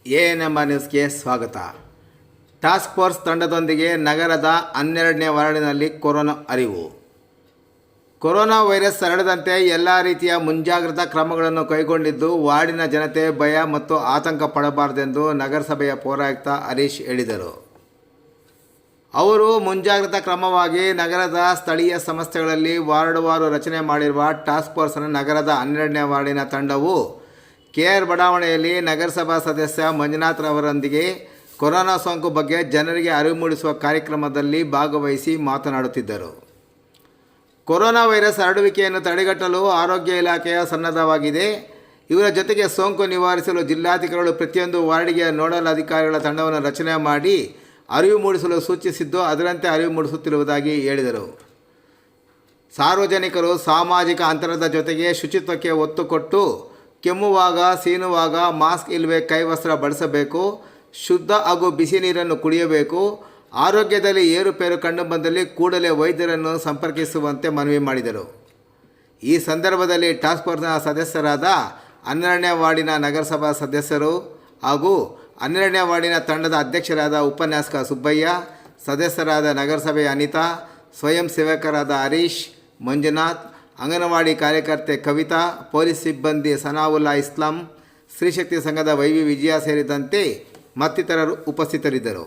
ANM ನ್ಯೂಸ್ಗೆ ಸ್ವಾಗತ. Task force ತಂಡದೊಂದಿಗೆ ನಗರದ 12ನೇ ವಾರ್ಡಿನಲ್ಲಿ ಕೊರೋನಾ ಅರಿವು. ಕೊರೋನಾ ವೈರಸ್ ಹರಡದಂತೆ ಎಲ್ಲ ರೀತಿಯ ಮುಂಜಾಗ್ರತಾ ಕ್ರಮಗಳನ್ನು ಕೈಗೊಂಡಿದ್ದು, ವಾರ್ಡಿನ ಜನತೆ ಭಯ ಮತ್ತು ಆತಂಕ ಪಡಬಾರದೆಂದು ನಗರಸಭೆಯ ಪೌರಾಯುಕ್ತ ಹರೀಶ್ ಹೇಳಿದರು. ಅವರು ಮುಂಜಾಗ್ರತಾ ಕ್ರಮವಾಗಿ ನಗರದ ಸ್ಥಳೀಯ ಸಂಸ್ಥೆಗಳಲ್ಲಿ ವಾರ್ಡ್ವಾರು ರಚನೆ ಮಾಡಿರುವ ಟಾಸ್ಕ್ ಫೋರ್ಸ್ನ ನಗರದ 12ನೇ ವಾರ್ಡಿನ ತಂಡವು ಕೆಆರ್ ಬಡಾವಣೆಯಲ್ಲಿ ನಗರಸಭಾ ಸದಸ್ಯ ಮಂಜುನಾಥ್ ರವರೊಂದಿಗೆ ಕೊರೋನಾ ಸೋಂಕು ಬಗ್ಗೆ ಜನರಿಗೆ ಅರಿವು ಮೂಡಿಸುವ ಕಾರ್ಯಕ್ರಮದಲ್ಲಿ ಭಾಗವಹಿಸಿ ಮಾತನಾಡುತ್ತಿದ್ದರು. ಕೊರೋನಾ ವೈರಸ್ ಹರಡುವಿಕೆಯನ್ನು ತಡೆಗಟ್ಟಲು ಆರೋಗ್ಯ ಇಲಾಖೆಯ ಸನ್ನದ್ಧವಾಗಿದೆ. ಇವರ ಜೊತೆಗೆ ಸೋಂಕು ನಿವಾರಿಸಲು ಜಿಲ್ಲಾಧಿಕಾರಿಗಳು ಪ್ರತಿಯೊಂದು ವಾರ್ಡಿಗೆ ನೋಡಲ್ ಅಧಿಕಾರಿಗಳ ತಂಡವನ್ನು ರಚನೆ ಮಾಡಿ ಅರಿವು ಮೂಡಿಸಲು ಸೂಚಿಸಿದ್ದು, ಅದರಂತೆ ಅರಿವು ಮೂಡಿಸುತ್ತಿರುವುದಾಗಿ ಹೇಳಿದರು. ಸಾರ್ವಜನಿಕರು ಸಾಮಾಜಿಕ ಅಂತರದ ಜೊತೆಗೆ ಶುಚಿತ್ವಕ್ಕೆ ಒತ್ತು ಕೊಟ್ಟು ಕೆಮ್ಮುವಾಗ, ಸೀನುವಾಗ ಮಾಸ್ಕ್ ಇಲ್ಲವೇ ಕೈವಸ್ತ್ರ ಬಳಸಬೇಕು. ಶುದ್ಧ ಹಾಗೂ ಬಿಸಿ ನೀರನ್ನು ಕುಡಿಯಬೇಕು. ಆರೋಗ್ಯದಲ್ಲಿ ಏರುಪೇರು ಕಂಡುಬಂದಲ್ಲಿ ಕೂಡಲೇ ವೈದ್ಯರನ್ನು ಸಂಪರ್ಕಿಸುವಂತೆ ಮನವಿ ಮಾಡಿದರು. ಈ ಸಂದರ್ಭದಲ್ಲಿ ಟಾಸ್ಕ್ ಫೋರ್ಸ್ನ ಸದಸ್ಯರಾದ 12ನೇ ವಾರ್ಡಿನ ನಗರಸಭಾ ಸದಸ್ಯರು ಹಾಗೂ 12ನೇ ವಾರ್ಡಿನ ತಂಡದ ಅಧ್ಯಕ್ಷರಾದ ಉಪನ್ಯಾಸಕ ಸುಬ್ಬಯ್ಯ, ಸದಸ್ಯರಾದ ನಗರಸಭೆಯ ಅನಿತಾ, ಸ್ವಯಂ ಸೇವಕರಾದ ಹರೀಶ್, ಮಂಜುನಾಥ್, ಅಂಗನವಾಡಿ ಕಾರ್ಯಕರ್ತೆ ಕವಿತಾ, ಪೊಲೀಸ್ ಸಿಬ್ಬಂದಿ ಸನಾವುಲ್ಲಾ ಇಸ್ಲಾಂ, ಸ್ತ್ರೀಶಕ್ತಿ ಸಂಘದ ವೈವಿ ವಿಜಯ ಸೇರಿದಂತೆ ಮತ್ತಿತರರು ಉಪಸ್ಥಿತರಿದ್ದರು.